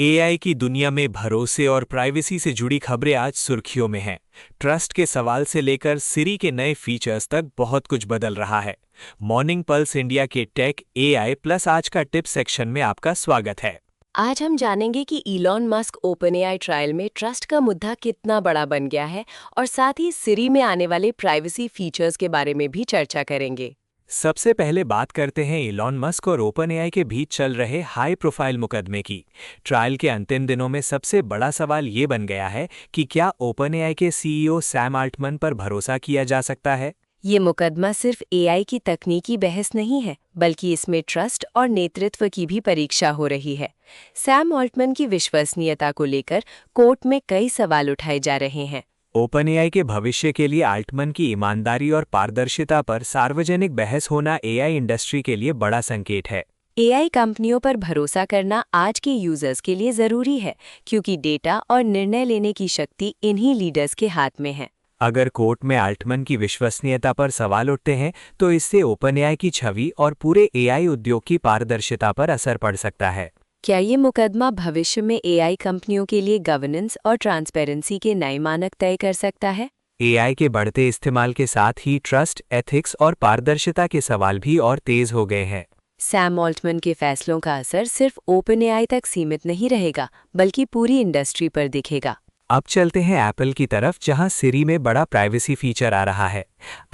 AI की दुनिया में भरोसे और प्राइवेसी से जुड़ी खबरें आज सुर्खियों में हैं। ट्रस्ट के सवाल से लेकर सिरी के नए फीचर्स तक बहुत कुछ बदल रहा है। मॉर्निंग पल्स इंडिया के टेक एआई प्लस आज का टिप सेक्शन में आपका स्वागत है। आज हम जानेंगे कि इलॉन मस्क ओपनएआई ट्रायल में ट्रस्ट का मुद्दा कितना बड़ा बन गया है और साथ ही सिरी में आने वाले प्राइवेसी फीचर्स के बारे में भी चर्चा करेंगे। सबसे पहले बात करते हैं इलॉन मस्क और ओपनएआई के बीच चल रहे हाई प्रोफाइल मुकदमे की। ट्रायल के अंतिम दिनों में सबसे बड़ा सवाल ये बन गया है कि क्या ओपनएआई के सीईओ सैम अल्टमन पर भरोसा किया जा सकता है। ये मुकदमा सिर्फ एआई की तकनीकी बहस नहीं है, बल्कि इसमें ट्रस्ट और नेतृत्व की भी परीक्षा हो रही है। सैम अल्टमन की विश्वसनीयता को लेकर कोर्ट में कई सवाल उठाए जा रहे हैं। ओपनएआई के भविष्य के लिए अल्टमन की ईमानदारी और पारदर्शिता पर सार्वजनिक बहस होना एआई इंडस्ट्री के लिए बड़ा संकेत है। एआई कंपनियों पर भरोसा करना आज के यूजर्स के लिए जरूरी है, क्योंकि डेटा और निर्णय लेने की शक्ति इन्हीं लीडर्स के हाथ में है। अगर कोर्ट में अल्टमन की विश्वसनीयता पर सवाल उठते हैं तो इससे ओपनएआई की छवि और पूरे एआई उद्योग की पारदर्शिता पर असर पड़ सकता है। क्या ये मुकदमा भविष्य में एआई कंपनियों के लिए गवर्नेंस और ट्रांसपेरेंसी के नए मानक तय कर सकता है? एआई के बढ़ते इस्तेमाल के साथ ही ट्रस्ट, एथिक्स और पारदर्शिता के सवाल भी और तेज हो गए हैं। सैम अल्टमन के फैसलों का असर सिर्फ ओपनएआई तक सीमित नहीं रहेगा, बल्कि पूरी इंडस्ट्री पर दिखेगा। अब चलते हैं एप्पल की तरफ, जहां सिरी में बड़ा प्राइवेसी फीचर आ रहा है।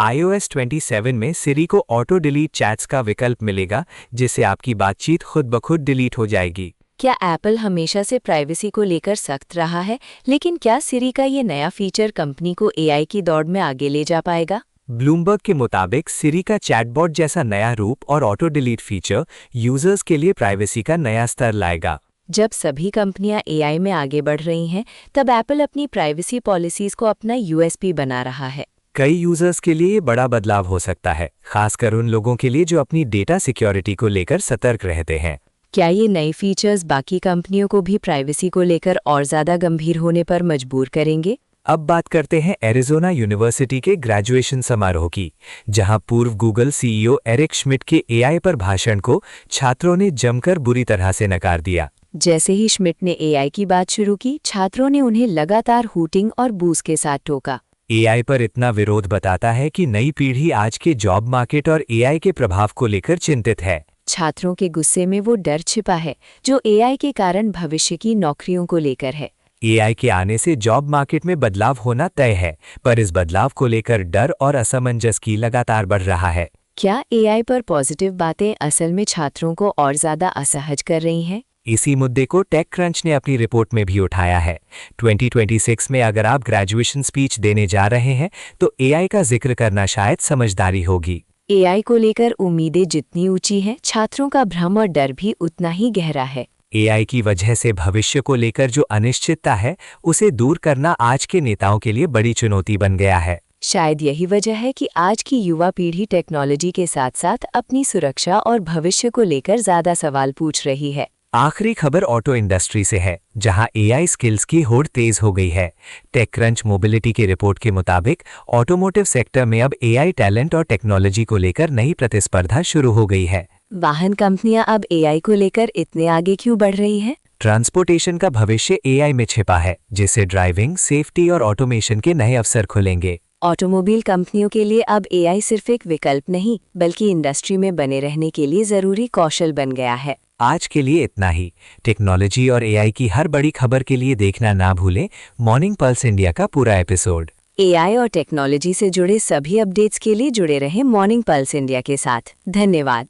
iOS 27 में सिरी को ऑटो डिलीट चैट्स का विकल्प मिलेगा, जिससे आपकी बातचीत खुद ब खुद डिलीट हो जाएगी। क्या एप्पल हमेशा से प्राइवेसी को लेकर सख्त रहा है, लेकिन क्या सिरी का ये नया फीचर कंपनी को एआई की दौड़ में आगे ले जा पाएगा? ब्लूमबर्ग के मुताबिक सिरी का चैटबॉट जैसा नया रूप और ऑटो डिलीट फीचर यूजर्स के लिए प्राइवेसी का नया स्तर लाएगा। जब सभी कंपनियां एआई में आगे बढ़ रही हैं, तब एप्पल अपनी प्राइवेसी पॉलिसीज को अपना यूएसपी बना रहा है। कई यूजर्स के लिए ये बड़ा बदलाव हो सकता है, खासकर उन लोगों के लिए जो अपनी डेटा सिक्योरिटी को लेकर सतर्क रहते हैं। क्या ये नए फीचर्स बाकी कंपनियों को भी प्राइवेसी को लेकर और ज्यादा गंभीर होने पर मजबूर करेंगे? अब बात करते हैं एरिज़ोना यूनिवर्सिटी के ग्रेजुएशन समारोह की, जहां पूर्व गूगल सीईओ एरिक श्मिड के एआई पर भाषण को छात्रों ने जमकर बुरी तरह से नकार दिया। जैसे ही श्मिड ने एआई की बात शुरू की, छात्रों ने उन्हें लगातार हूटिंग और बूस के साथ टोका। एआई पर इतना विरोध बताता है कि नई पीढ़ी आज के जॉब मार्केट और एआई के प्रभाव को लेकर चिंतित है। छात्रों के गुस्से में वो डर छिपा है जो एआई के कारण भविष्य की नौकरियों को लेकर है। एआई के आने से जॉब मार्केट में बदलाव होना तय है, पर इस बदलाव को लेकर डर और असमंजस की लगातार बढ़ रहा है। क्या एआई पर पॉजिटिव बातें असल में छात्रों को और ज्यादा असहज कर रही हैं? इसी मुद्दे को टेक क्रंच ने अपनी रिपोर्ट में भी उठाया है। 2026 में अगर आप ग्रेजुएशन स्पीच देने जा रहे हैं तो एआई का जिक्र करना शायद समझदारी होगी। एआई को लेकर उम्मीदें जितनी ऊंची हैं, छात्रों का भ्रम और डर भी उतना ही गहरा है। एआई की वजह से भविष्य को लेकर जो अनिश्चितता है, उसे दूर करना आज के नेताओं के लिए बड़ी चुनौती बन गया है। शायद यही वजह है कि आज की युवा पीढ़ी टेक्नोलॉजी के साथ साथ अपनी सुरक्षा और भविष्य को लेकर ज्यादा सवाल पूछ रही है। आखिरी खबर ऑटो इंडस्ट्री से है, जहां एआई स्किल्स की होड़ तेज हो गई है। टेक क्रंच मोबिलिटी की रिपोर्ट के मुताबिक ऑटोमोटिव सेक्टर में अब एआई टैलेंट और टेक्नोलॉजी को लेकर नई प्रतिस्पर्धा शुरू हो गई है। वाहन कंपनियां अब एआई को लेकर इतने आगे क्यों बढ़ रही हैं? ट्रांसपोर्टेशन का भविष्य एआई में छिपा है, जिससे ड्राइविंग, सेफ्टी और ऑटोमेशन के नए अवसर खुलेंगे। ऑटोमोबाइल कंपनियों के लिए अब एआई सिर्फ एक विकल्प नहीं, बल्कि इंडस्ट्री में बने रहने के लिए जरूरी कौशल बन गया है। आज के लिए इतना ही। टेक्नोलॉजी और एआई की हर बड़ी खबर के लिए देखना ना भूलें मॉर्निंग पल्स इंडिया का पूरा एपिसोड। एआई और टेक्नोलॉजी से जुड़े सभी अपडेट्स के लिए जुड़े रहें मॉर्निंग पल्स इंडिया के साथ। धन्यवाद।